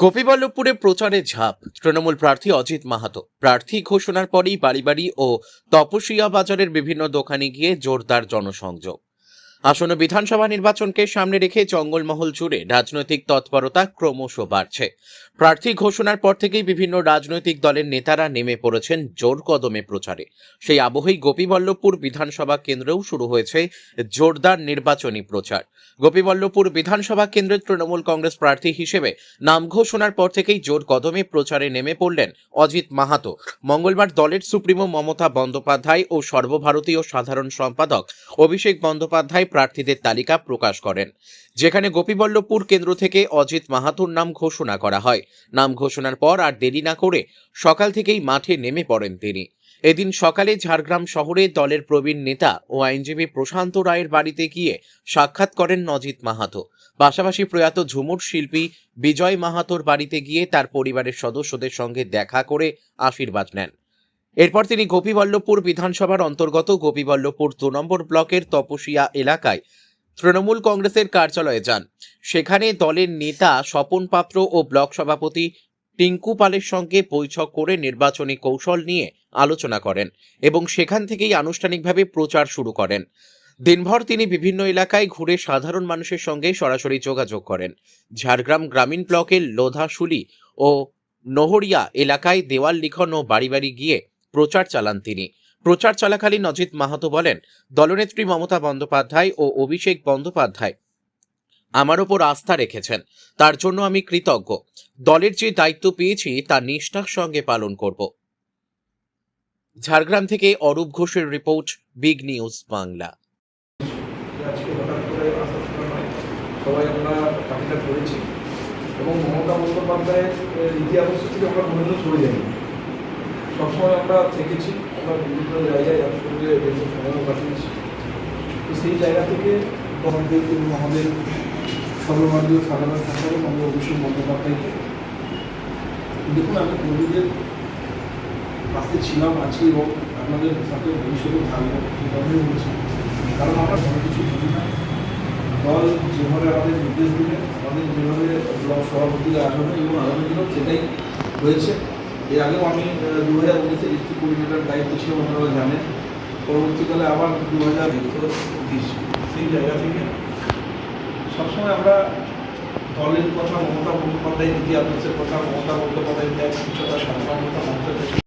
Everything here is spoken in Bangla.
গোপীবল্লভপুরে প্রচারে ঝাঁপ তৃণমূল প্রার্থী অজিত মাহাতো। প্রার্থী ঘোষণার পরেই বাড়ি বাড়ি ও তপসিয়া বাজারের বিভিন্ন দোকানে গিয়ে জোরদার জনসংযোগ। আসন্ন বিধানসভা নির্বাচনকে সামনে রেখে জঙ্গলমহল জুড়ে রাজনৈতিক তৎপরতা ক্রমশ বাড়ছে। প্রার্থী ঘোষণার পর থেকেই বিভিন্ন রাজনৈতিক দলের নেতারা নেমে পড়েছেন জোর কদমে প্রচারে। সেই আবহেই গোপীবল্লভপুর বিধানসভা কেন্দ্রেও শুরু হয়েছে জোরদার নির্বাচনী প্রচার। গোপীবল্লভপুর বিধানসভা কেন্দ্রের তৃণমূল কংগ্রেস প্রার্থী হিসেবে নাম ঘোষণার পর থেকেই জোর কদমে প্রচারে নেমে পড়লেন অজিত মাহাতো। মঙ্গলবার দলের সুপ্রিমো মমতা বন্দ্যোপাধ্যায় ও সর্বভারতীয় সাধারণ সম্পাদক অভিষেক বন্দ্যোপাধ্যায় প্রার্থীদের তালিকা প্রকাশ করেন, যেখানে গোপীবল্লভপুর কেন্দ্র থেকে অজিত মাহাতোর নাম ঘোষণা করা হয়। নাম ঘোষণার পর আর দেরি না করে সকাল থেকেই মাঠে নেমে পড়েন তিনি। এদিন সকালে ঝাড়গ্রাম শহরে দলের প্রবীণ নেতা ও আইনজীবী প্রশান্ত রায়ের বাড়িতে গিয়ে সাক্ষাৎ করেন অজিত মাহাতো। পাশাপাশি প্রয়াত ঝুমুর শিল্পী বিজয় মাহাতোর বাড়িতে গিয়ে তার পরিবারের সদস্যদের সঙ্গে দেখা করে আশীর্বাদ নেন। এরপর তিনি গোপীবল্লভপুর বিধানসভার অন্তর্গত গোপীবল্লভপুর 2 নম্বর ব্লকের তপসিয়া এলাকায় তৃণমূল কংগ্রেসের কার্যালয়ে যান। সেখানে দলের নেতা স্বপন পাত্র ও ব্লক সভাপতি টিঙ্কু পালের সঙ্গে বৈঠক করে নির্বাচনী কৌশল নিয়ে আলোচনা করেন এবং সেখান থেকেই আনুষ্ঠানিকভাবে প্রচার শুরু করেন। দিনভর তিনি বিভিন্ন এলাকায় ঘুরে সাধারণ মানুষের সঙ্গে সরাসরি যোগাযোগ করেন। ঝাড়গ্রাম গ্রামীণ ব্লকের লোধাশুলি ও নহরিয়া এলাকায় দেওয়াল লিখন ও বাড়ি বাড়ি গিয়ে প্রচার চালান তিনি। প্রচার চলাকালীন অজিত মাহাতো বলেন, দলনেত্রী মমতা বন্দ্যোপাধ্যায় ও অভিষেক বন্দ্যোপাধ্যায় আমার ওপর আস্থা রেখেছেন, তার জন্য আমি কৃতজ্ঞ। দলের যে দায়িত্ব পেয়েছি তা নিষ্ঠার সঙ্গে পালন করব। ঝাড়গ্রাম থেকে অরূপ ঘোষের রিপোর্ট, বিগ নিউজ বাংলা। আজকে হঠাৎ করে আসার সময় সবাই আমরা পার্টিটা করেছি এবং মমতা বন্দ্যোপাধ্যায়ের রীতি আদর্শ থেকে আমরা কোনোদিনও সরে যাইনি। সবসময় আমরা থেকেছি, আমরা বিভিন্ন জায়গায় একসঙ্গে বিভিন্ন সময়ও কাটিয়েছি। তো সেই জায়গা থেকে আমাদের সর্বভারতীয় সাধারণ সম্পাদক আমরা অভিষেক বন্দ্যোপাধ্যায়কে দেখুন, আমি কর্মীদের পাশে ছিলাম, আছি এবং আপনাদের সাথে ভবিষ্যতেও থাকবো এই কারণেই বলছি, কারণ আমরা কোনো কিছু বুঝি না। দল যেভাবে আমাদের নির্দেশ দিলে, আমাদের যেভাবে ব্লক সভাপতিরা আসবে এবং আগামী দিনেও সেটাই হয়েছে। এর আগেও আমি 2019-এ ডিস্ট্রিক্ট কোঅর্ডিনেটর দায়িত্ব ছিল, আপনারা জানেন। পরবর্তীকালে আবার 2020 সেই জায়গা থেকে সবসময় আমরা দলের কথা, মমতা বন্দ্যোপাধ্যায় নীতি আদর্শের কথা, মমতা বন্দ্যোপাধ্যায় ত্যাগ, উচ্চতা, সাধারণতা, মানুষের